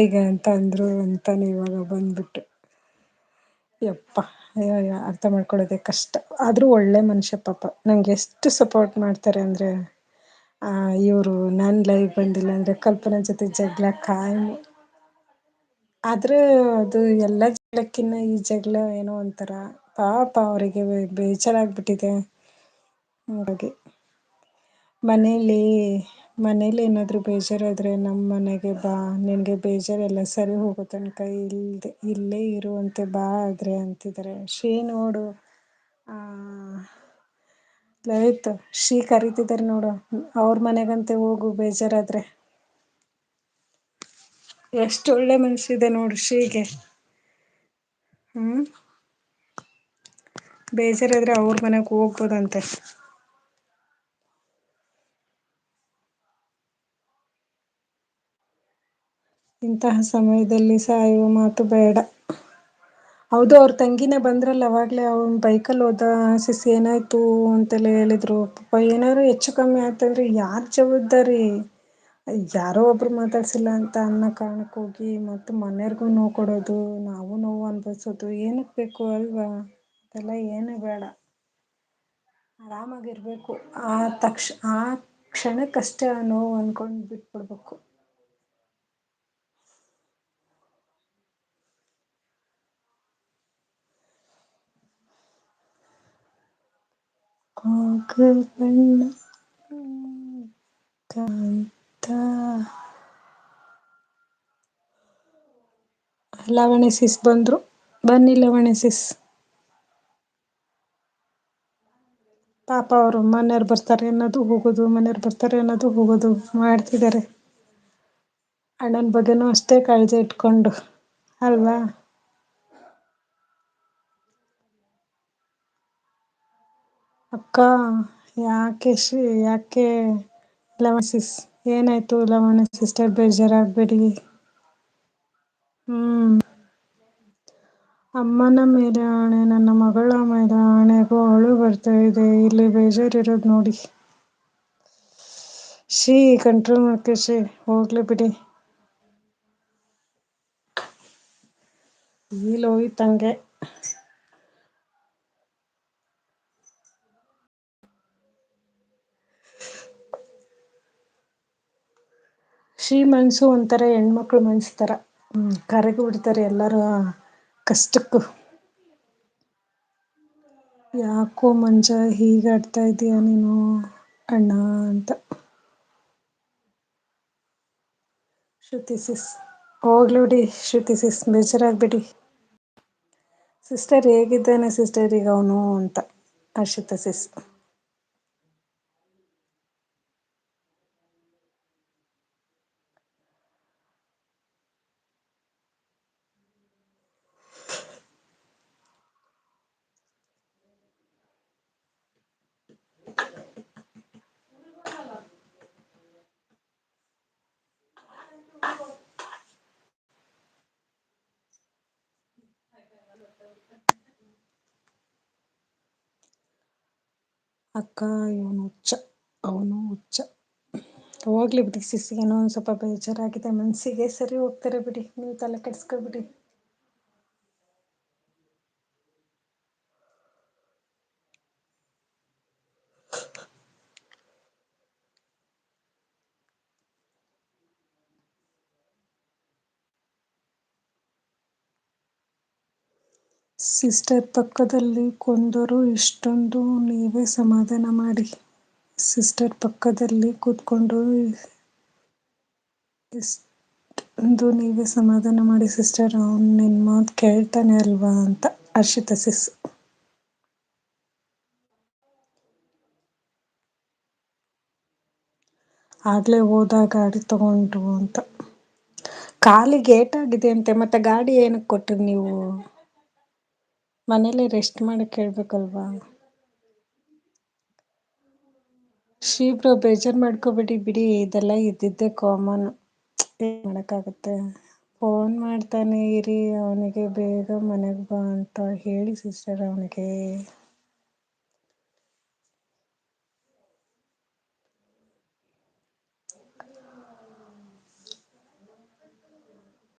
ಈಗ ಅಂತ ಅಂದ್ರು ಅಂತಾನೆ ಇವಾಗ ಬಂದ್ಬಿಟ್ಟು ಯಪ್ಪ ಅರ್ಥ ಮಾಡ್ಕೊಳ್ಳೋದೆ ಕಷ್ಟ ಆದ್ರೂ ಒಳ್ಳೆ ಮನುಷ್ಯ ಪಾಪ ನಂಗೆ ಎಷ್ಟು ಸಪೋರ್ಟ್ ಮಾಡ್ತಾರೆ ಅಂದ್ರೆ ಇವರು ನನ್ ಲೈವ್ ಬಂದಿಲ್ಲ ಅಂದ್ರೆ ಕಲ್ಪನಾ ಜೊತೆ ಜಗ್ಗಳ ಕಾಯ್ ಆದ್ರೆ ಅದು ಎಲ್ಲಾ ಜಗಳಕ್ಕಿನ್ನ ಈ ಜಗಳ ಏನೋ ಒಂತರ ಪಾಪ ಅವರಿಗೆ ಬೇಜಾರಾಗ್ಬಿಟ್ಟಿದೆ ಹಾಗೆ ಮನೇಲಿ ಏನಾದ್ರು ಬೇಜಾರಾದ್ರೆ ನಮ್ಮ ಮನೆಗೆ ಬಾ ನಿನ್ಗೆ ಬೇಜಾರ್ ಸರಿ ಹೋಗೋ ತನಕ ಇಲ್ಲೇ ಇರುವಂತೆ ಬಾ ಆದ್ರೆ ಅಂತಿದ್ದಾರೆ ಶ್ರೀ ನೋಡು ಲಲಿತ್ ಶ್ರೀ ಕರೀತಿದಾರೆ ನೋಡು ಅವ್ರ ಮನೆಗಂತೆ ಹೋಗು ಬೇಜಾರಾದ್ರೆ ಎಷ್ಟು ಒಳ್ಳೆ ಮನಸಿದೆ ನೋಡು ಶ್ರೀಗೆ ಬೇಜಾರಾದ್ರೆ ಅವ್ರ ಮನೆಗ್ ಹೋಗ್ಬೋದಂತೆ ಇಂತಹ ಸಮಯದಲ್ಲಿ ಸಾಯುವ ಮಾತು ಬೇಡ ಹೌದು ಅವ್ರ ತಂಗಿನೇ ಬಂದ್ರಲ್ಲ ಅವಾಗ್ಲೇ ಅವನ್ ಬೈಕಲ್ಲಿ ಹೋದ ಸಿಸಿ ಏನಾಯ್ತು ಅಂತೆಲ್ಲ ಹೇಳಿದ್ರು ಪಾಪ ಏನಾದ್ರು ಹೆಚ್ಚು ಕಮ್ಮಿ ಆಯ್ತಂದ್ರೆ ಯಾರ್ ಜವಾಬ್ದಾರಿ ಯಾರೋ ಒಬ್ರು ಮಾತಾಡ್ಸಿಲ್ಲ ಅಂತ ಅನ್ನ ಕಾರಣಕ್ಕ ಹೋಗಿ ಮತ್ತ ಮನೆಯವರ್ಗೂ ನೋವು ಕೊಡೋದು ನಾವು ನೋವು ಅನ್ಭವಿಸೋದು ಏನಕ್ ಬೇಕು ಅಲ್ವಾ ಅದೆಲ್ಲ ಏನು ಬೇಡ ಆರಾಮಾಗಿರ್ಬೇಕು ಆ ಕ್ಷಣಕ್ಕಷ್ಟೇ ನೋವು ಅಂದ್ಕೊಂಡು ಬಿಟ್ಬಿಡ್ಬೇಕು ಬಣ್ಣ ಕಾಂತ ಲವಣಿ ಸಿಸ್ ಬಂದ್ರು ಬನ್ನಿ ಲವಣಿ ಸಿಸ್ ಪಾಪ ಅವರು ಮನೆಯವರು ಬರ್ತಾರೆ ಅನ್ನೋದು ಹೋಗೋದು ಮನೆಯವರು ಬರ್ತಾರೆ ಅನ್ನೋದು ಹೋಗೋದು ಮಾಡ್ತಿದ್ದಾರೆ ಅಣ್ಣನ್ ಬಗ್ಗೆನೂ ಅಷ್ಟೇ ಕಾಳಜಿ ಇಟ್ಕೊಂಡು ಅಲ್ವಾ ಅಕ್ಕ ಯಾಕೆ ಲವಣ್ ಸಿಸ್ ಏನಾಯ್ತು ಲವಣ ಸಿಸ್ಟರ್ ಬೇಜಾರಾಗಬೇಡಿ ಅಮ್ಮನ ಮೇಲೆ ಆಣೆ ನನ್ನ ಮಗಳ ಮೇಲೆ ಆಣೆಗೂ ಅಳು ಬರ್ತಾ ಇದೆ ಇಲ್ಲಿ ಬೇಜಾರಿರೋದು ನೋಡಿ ಕಂಟ್ರೋಲ್ ಮಾಡ್ಕ ಹೋಗ್ಲಿ ಬಿಡಿ ಹೋಯ್ತಂಗೆ ಮನ್ಸು ಒಂಥರ ಹೆಣ್ಮಕ್ಳು ಮನ್ಸ್ತಾರ ಕರಗಿ ಬಿಡ್ತಾರೆ ಎಲ್ಲರೂ ಕಷ್ಟಕ್ಕೂ ಯಾಕೋ ಮಂಜ ಹೀಗೆ ಆಡ್ತಾ ಇದೀಯ ನೀನು ಅಣ್ಣ ಅಂತ ಶ್ರುತಿ ಸಿಸ್ ಹೋಗ್ಲಿ ಬಿಡಿ ಶ್ರುತಿ ಸಿಸ್ ಬೇಜಾರಾಗಬೇಡಿ ಸಿಸ್ಟರ್ ಹೇಗಿದ್ದಾನೆ ಸಿಸ್ಟರ್ ಈಗ ಅವನು ಅಂತ ಹರ್ಷಿತಾ ಸಿಸ್ ಅಕ್ಕ ಅವನು ಹುಚ್ಚ ಹೋಗ್ಲಿ ಬಿಡಿ ಸಿಸ್ಸಿಗೇನೋ ಒಂದು ಸ್ವಲ್ಪ ಬೇಜಾರಾಗಿದೆ ಮನಸ್ಸಿಗೆ ಸರಿ ಹೋಗ್ತಾರೆ ಬಿಡಿ ನೀವು ತಲೆ ಕೆಡಿಸ್ಕೊಬಿಡಿ ಸಿಸ್ಟರ್ ಪಕ್ಕದಲ್ಲಿ ಕೊಂದರು ಇಷ್ಟೊಂದು ನೀವೇ ಸಮಾಧಾನ ಮಾಡಿ ಸಿಸ್ಟರ್ ಪಕ್ಕದಲ್ಲಿ ಕೂತ್ಕೊಂಡು ಇಷ್ಟೊಂದು ನೀವೇ ಸಮಾಧಾನ ಮಾಡಿ ಸಿಸ್ಟರ್ ಅವನು ನಿನ್ನ ಮಾತು ಕೇಳ್ತಾನೆ ಅಲ್ವಾ ಅಂತ ಹರ್ಷಿತಾ ಸಿಸ್ ಆಗ್ಲೇ ಹೋದ ಗಾಡಿ ತಗೊಂಡು ಅಂತ ಕಾಲಿಗೆ ಏಟಾಗಿದೆ ಅಂತೆ ಮತ್ತೆ ಗಾಡಿ ಏನಕ್ಕೆ ಕೊಟ್ರಿ ನೀವು ಮನೇಲಿ ರೆಸ್ಟ್ ಮಾಡಕ್ ಹೇಳ್ಬೇಕಲ್ವಾ ಬ್ರೋ ಬೇಜಾರ್ ಮಾಡ್ಕೋಬೇಡಿ ಬಿಡಿ ಇದೆಲ್ಲ ಇದ್ದಿದ್ದೆ ಕಾಮನ್ ಏನ್ ಮಾಡಕ್ಕಾಗತ್ತೆ ಫೋನ್ ಮಾಡ್ತಾನೆ ಇರಿ ಅವನಿಗೆ ಬೇಗ ಮನೆಗ್ ಬಾ ಅಂತ ಹೇಳಿ ಸಿಸ್ಟರ್ ಅವನಿಗೆ